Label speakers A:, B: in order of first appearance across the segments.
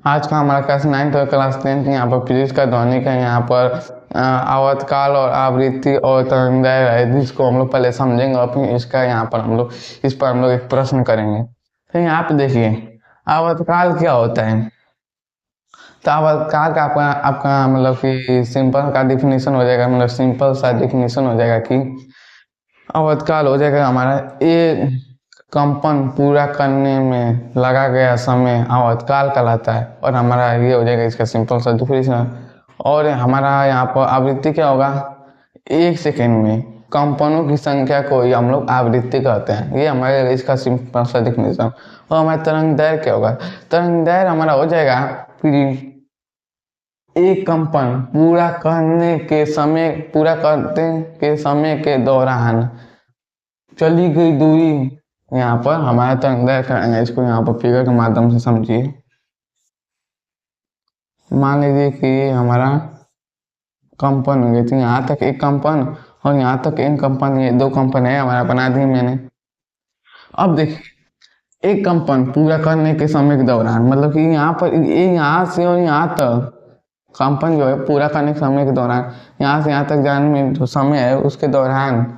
A: आज का हमारा क्लास 9th और क्लास 10th यहाँ पर फिजिक्स का ध्वनिक है। यहाँ पर आवर्तकाल और आवृत्ति और तरंगदैर्घ्य है, जिसको हम लोग पहले समझेंगे और फिर इसका यहाँ पर हम लोग एक प्रश्न करेंगे। तो यहाँ पे देखिए आवर्तकाल क्या होता है। तो आवर्तकाल का आपका आपका मतलब कि सिंपल का डिफिनीशन हो जाएगा, मतलब सिंपल सा डिफिनीशन हो जाएगा कि आवर्तकाल हो जाएगा हमारा ये कंपन पूरा करने में लगा गया समय आवर्तकाल कहलाता है। और हमारा ये हो जाएगा इसका सिंपल सा डिफिनीशन। और हमारा यहाँ पर आवृत्ति क्या होगा, 1 सेकेंड में कंपनों की संख्या को ही हम लोग आवृत्ति कहते हैं। ये हमारे इसका सिंपल सा डिफिनीशन। और हमारा तरंग दैर्घ्य क्या होगा, तरंग दैर्घ्य हमारा हो जाएगा फिर एक कंपन पूरा करते के समय के दौरान चली गई दूरी। यहाँ पर हमारा तरंग दैर्घ्य करेंगे, इसको यहाँ पर फिगर के माध्यम से समझिए। मान लीजिए कि हमारा कंपन हो गई थी, यहाँ तक एक कंपन और यहाँ तक एक कंपन, ये 2 कंपन है हमारा बना दिए मैंने। अब देखिए एक कंपन पूरा करने के समय के दौरान, मतलब कि यहाँ पर यहाँ से और यहाँ तक कंपन जो है पूरा करने के समय के दौरान, यहाँ से यहाँ तक जाने में जो समय है उसके दौरान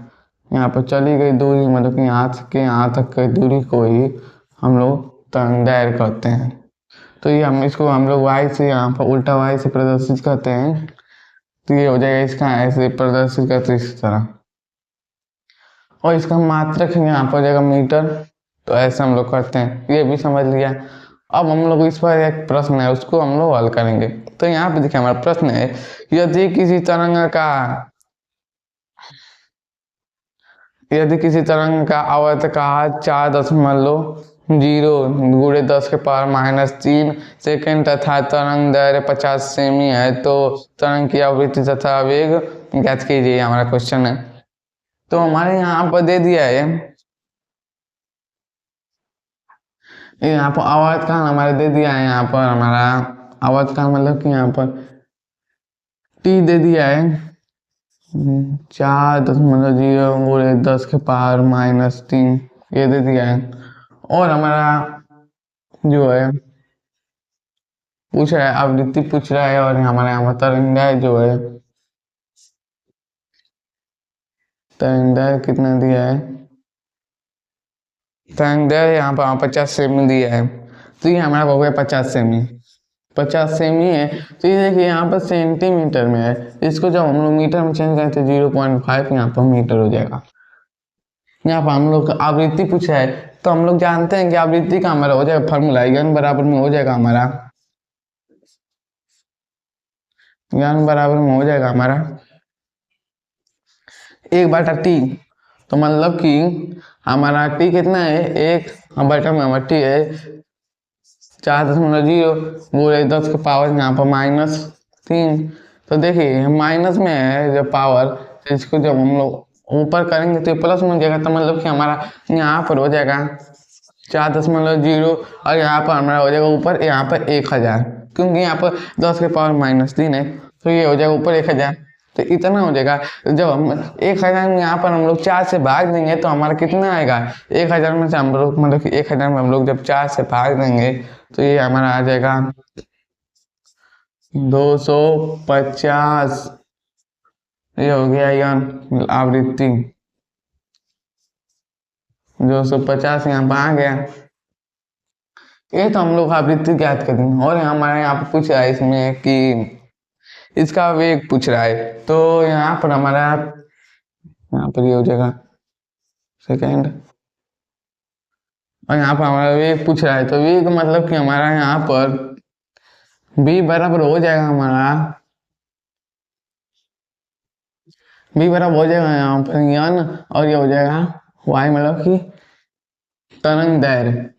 A: यहाँ पर चली गई दूरी, मतलब कि यहाँ से यहाँ तक की दूरी को ही हम लोग तरंग दैर्घ्य कहते हैं। तो ये हम लोग y से यहाँ पर उल्टा y से प्रदर्शित करते हैं। तो ये हो जाएगा इसका ऐसे प्रदर्शित करते इस तरह। और इसका मात्रक यहाँ पर जाएगा मीटर। तो ऐसे हम लोग करते हैं, ये भी समझ लिया। अब हम लोग इस पर एक प्रश्न है उसको हम लोग हल करेंगे। तो यहाँ पे देखिए हमारा प्रश्न है, यदि किसी तरंग का आवर्तकाल 4.0 × 10⁻³ तथा तरंग दैर्घ्य 50 सेमी है, तो तरंग की आवृत्ति तथा वेग ज्ञात कीजिए, हमारा क्वेश्चन है। तो हमारे यहाँ पर दे दिया है, यहाँ पर आवर्तकाल हमारे दे दिया है। यहाँ पर हमारा आवर्तकाल मतलब कि यहाँ पर टी दे दिया है 4.0 × 10⁻³ ये दे दिया है। और हमारा जो है पूछ रहा है, आवृत्ति पूछ रहा है। और हमारे यहाँ तरंग दैर्घ्य जो है, तरंग दैर्घ्य कितना दिया है, तरंग दैर्घ्य यहाँ पर 50 सेमी दिया है। तो ये हमारा हो गया 50 सेमी। 50 सेमी है। तो ये देखिए यहाँ पर सेंटीमीटर में है, इसको जब हम लोग मीटर में चेंज करें तो 0.5 यहाँ पर मीटर हो जाएगा। यहाँ पर हम लोग आवृत्ति पूछा है, तो हम लोग जानते हैं कि आवृत्ति का हमारा हो जाएगा फॉर्मूला n बराबर में हो जाएगा हमारा n = 1/t। तो मतलब कि हमारा t कितना है, 1/t में हमारा t है 4.0 × 10⁻³ यहाँ पर -3। तो देखिए माइनस में है जब पावर, तो इसको जब हम लोग ऊपर करेंगे तो प्लस में हो जाएगा। तो मतलब कि हमारा यहाँ पर हो जाएगा 4.0 और यहाँ पर हमारा हो जाएगा ऊपर यहाँ पर 1000, क्योंकि यहाँ पर 10⁻³ है। तो ये हो जाएगा ऊपर 1000। तो इतना हो जाएगा। जब हम 1000 में यहाँ पर हम लोग 4 से भाग देंगे तो हमारा कितना आएगा, 1000 में से हम लोग मतलब कि 1000 में हम लोग जब 4 से भाग देंगे तो ये हमारा आ जाएगा 250। ये हो गया यन आवृत्ति 250 यहाँ पर आ गया। ये तो हम लोग आवृत्ति ज्ञात करेंगे। और हमारे यहाँ पर पूछ रहा है इसमें कि इसका वेग पूछ रहा है। तो यहाँ पर हमारा यहाँ पर ये हो जाएगा सेकेंड, और यहाँ पर हमारा वेग पूछ रहा है। तो वेग मतलब कि हमारा यहाँ पर v बराबर हो जाएगा यहाँ पर n, और ये हो जाएगा y, मतलब कि तरंग दैर्घ्य,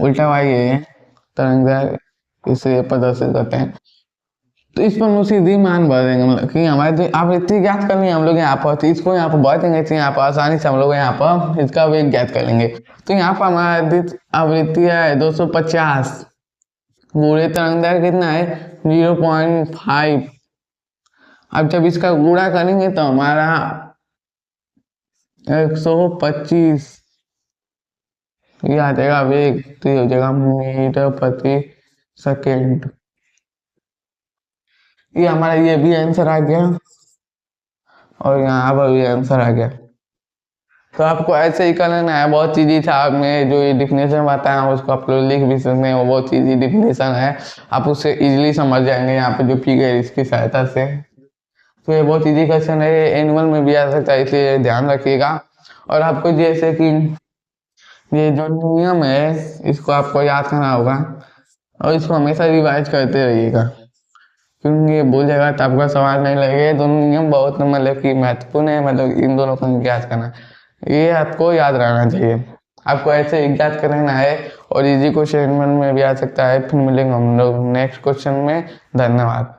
A: उल्टा y है तरंग दैर्घ्य, इसे प्रदर्शित करते हैं। तो इस पर सीधी मान भर देंगे, मतलब कि हमारे आवृत्ति ज्ञात करनी है हम लोग यहाँ पर, तो इसको यहाँ पर भर देंगे। तो यहाँ पर आसानी से हम लोग यहाँ पर इसका वेग ज्ञात कर लेंगे। तो यहाँ पर हमारा आवृत्ति है 250, गुणे तरंग दैर्घ्य कितना है 0.5। अब जब इसका गुणा करेंगे तो हमारा 125 ये आ जाएगा वेग। तो ये हो जाएगा मीटर प्रति सेकेंड। ये हमारा ये भी आंसर आ गया और यहाँ पर भी आंसर आ गया। तो आपको ऐसे ही कर लेना है, बहुत इजी था। मैं जो ये डिफिनेशन बताया हूँ उसको आप लोग लिख भी सकते हैं, वो बहुत इजी डिफिनेशन है, आप उससे इजीली समझ जाएंगे यहाँ पे जो फिगर है इसकी सहायता से। तो ये बहुत इजी क्वेश्चन है, एनुअल में भी आ सकता है, इसलिए ध्यान रखिएगा। और आपको जैसे कि ये जो नियम है इसको आपको याद करना होगा और इसको हमेशा रिवाइज करते रहिएगा, क्योंकि ये भूल जाएगा तो आपका सवाल नहीं लगेगा। ये दोनों नियम बहुत मतलब कि महत्वपूर्ण है, मतलब इन दोनों का याद करना, ये आपको याद रहना चाहिए। आपको ऐसे ही याद करना है और इजी क्वेश्चन में भी आ सकता है। फिर मिलेंगे हम लोग नेक्स्ट क्वेश्चन में। धन्यवाद।